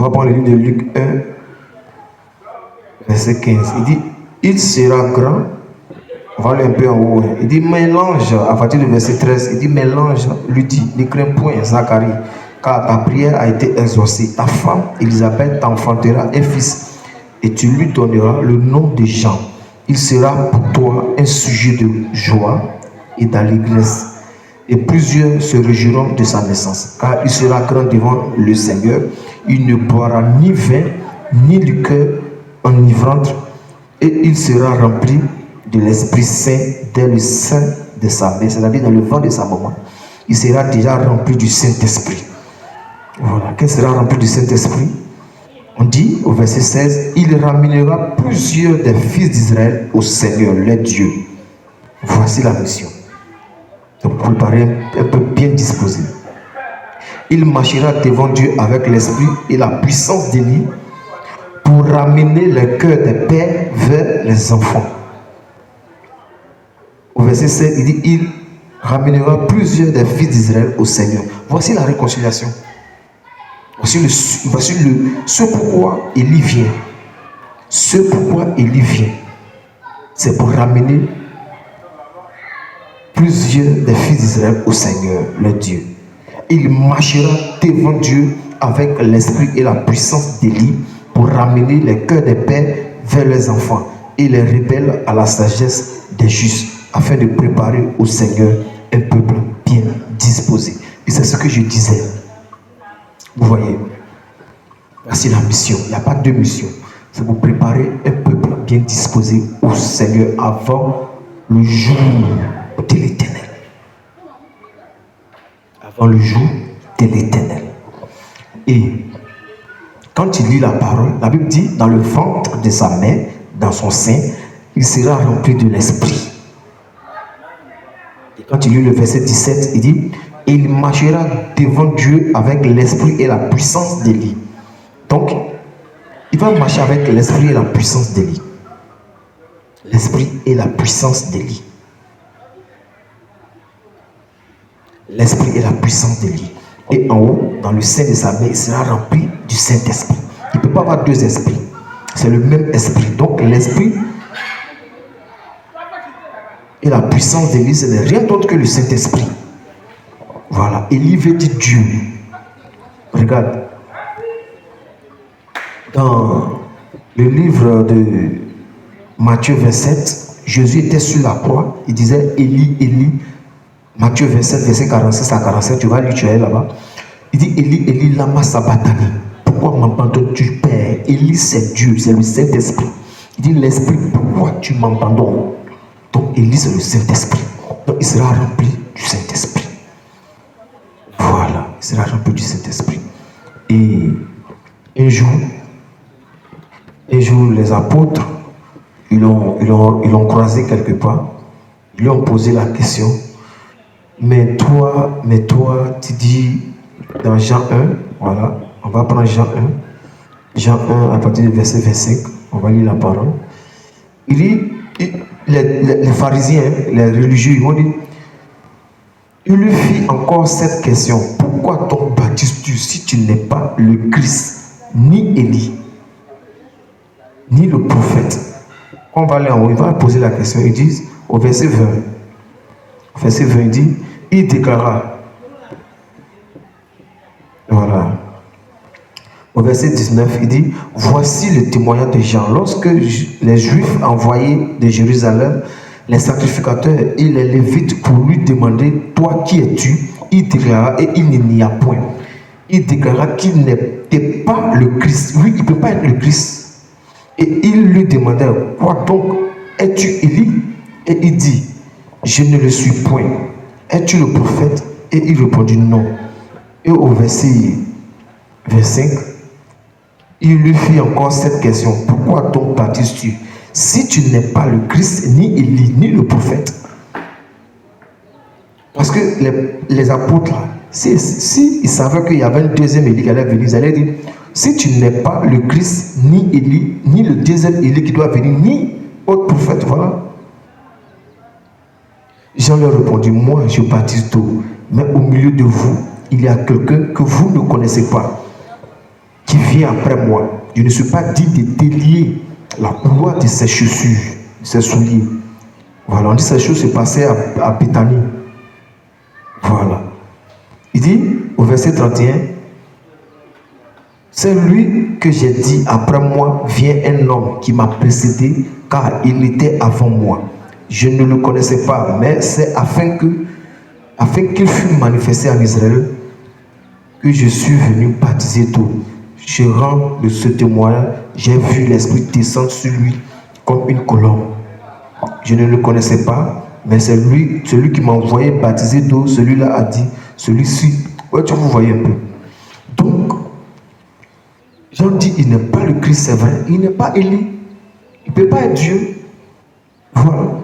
va prendre le livre de Luc 1, verset 15. Il dit, il sera grand. On va aller un peu en haut. Il dit, mélange, à partir du verset 13, il dit, mélange, lui dit, ne crains point, Zacharie, car ta prière a été exaucée. Ta femme, Élisabeth, t'enfantera un fils, et tu lui donneras le nom de Jean. Il sera pour toi un sujet de joie et d'allégresse. Et plusieurs se réjouiront de sa naissance, car il sera grand devant le Seigneur. Il ne boira ni vin, ni liqueur enivrante, et il sera rempli de l'Esprit Saint dès le sein de sa mère, c'est-à-dire dans le vent de sa maman. Il sera déjà rempli du Saint-Esprit. Voilà, qu'il sera rempli du Saint-Esprit. On dit au verset 16, il ramènera plusieurs des fils d'Israël au Seigneur, leur Dieu. Voici la mission. Donc, préparez un peu bien disposé. Il marchera devant Dieu avec l'esprit et la puissance d'Élie pour ramener le cœur des pères vers les enfants. Au verset 7, il dit, il ramènera plusieurs des fils d'Israël au Seigneur. Voici la réconciliation. Voici ce pourquoi Élie vient. Ce pourquoi Élie vient. C'est pour ramener plusieurs des fils d'Israël au Seigneur, le Dieu. Il marchera devant Dieu avec l'esprit et la puissance d'Élie pour ramener les cœurs des pères vers les enfants et les rebelles à la sagesse des justes, afin de préparer au Seigneur un peuple bien disposé. Et c'est ce que je disais. Vous voyez, voici la mission. Il n'y a pas deux missions. C'est pour préparer un peuple bien disposé au Seigneur avant le jour de l'Éternel. Avant le jour de l'Éternel. Et quand tu lis la parole, la Bible dit, dans le ventre de sa mère, dans son sein, il sera rempli de l'Esprit. Et quand tu lis le verset 17, il dit, il marchera devant Dieu avec l'Esprit et la puissance d'Élie. Donc, il va marcher avec l'Esprit et la puissance d'Élie. L'Esprit et la puissance d'Élie. L'Esprit et la puissance d'Élie. Et en haut, dans le sein de sa mère, il sera rempli du Saint-Esprit. Il ne peut pas avoir deux esprits. C'est le même esprit. Donc l'Esprit et la puissance d'Élie, ce n'est rien d'autre que le Saint-Esprit. Voilà. Élie veut dire Dieu. Regarde. Dans le livre de Matthieu 27, Jésus était sur la croix. Il disait Élie, Élie. Matthieu 27, verset 46 à 47, tu vas lire, tu es là-bas. Il dit Élie, Élie, lama sabachthani. Pourquoi m'abandonnes-tu, Père? Élie, c'est Dieu, c'est le Saint-Esprit. Il dit l'Esprit, pourquoi tu m'abandonnes? Donc Élie, c'est le Saint-Esprit. Donc il sera rempli du Saint-Esprit. Voilà, il sera rempli du Saint-Esprit. Et un jour, les apôtres, ils l'ont croisé quelque part. Ils lui ont posé la question. Mais toi, tu dis dans Jean 1, voilà, on va prendre Jean 1, Jean 1 à partir du verset 25, on va lire la parole. Il dit, les pharisiens, les religieux, ils vont dire, il lui fit encore cette question, pourquoi donc baptises-tu si tu n'es pas le Christ, ni Élie, ni le prophète? On va aller en haut, il va poser la question, il dit, au verset 20, il dit, il déclara, voilà, au verset 19, il dit, voici le témoignage de Jean. Lorsque les Juifs envoyaient de Jérusalem les sacrificateurs et les Lévites pour lui demander, toi qui es-tu? Il déclara, et il n'y a point. Il déclara qu'il n'était pas le Christ. Lui, il ne peut pas être le Christ. Et il lui demandait, quoi donc? Es-tu Élie? Et il dit, je ne le suis point. Es-tu le prophète? Et il répondit non. Et au verset 25, il lui fit encore cette question. Pourquoi donc baptises-tu si tu n'es pas le Christ, ni Élie, ni le prophète? Parce que les apôtres, si ils savaient qu'il y avait un deuxième Élie qui allait venir, ils allaient dire, si tu n'es pas le Christ, ni Élie, ni le deuxième Élie qui doit venir, ni autre prophète, voilà. Jean leur répondit, moi je baptise d'eau, mais au milieu de vous, il y a quelqu'un que vous ne connaissez pas, qui vient après moi. Je ne suis pas dit de délier la couleur de ses chaussures, de ses souliers. Voilà, on dit ces choses se passaient à Béthanie. Voilà. Il dit au verset 31, c'est lui que j'ai dit, après moi vient un homme qui m'a précédé, car il était avant moi. Je ne le connaissais pas, mais c'est afin qu'il fût manifesté en Israël que je suis venu baptiser d'eau. Je rends de ce témoignage, j'ai vu l'Esprit descendre sur lui comme une colombe. Je ne le connaissais pas, mais c'est lui, celui qui m'a envoyé baptiser d'eau, celui-là a dit, celui-ci, ouais, tu vous voyez un peu. Donc, Jean dit, il n'est pas le Christ, c'est vrai, il n'est pas Élie, il ne peut pas être Dieu. Voilà.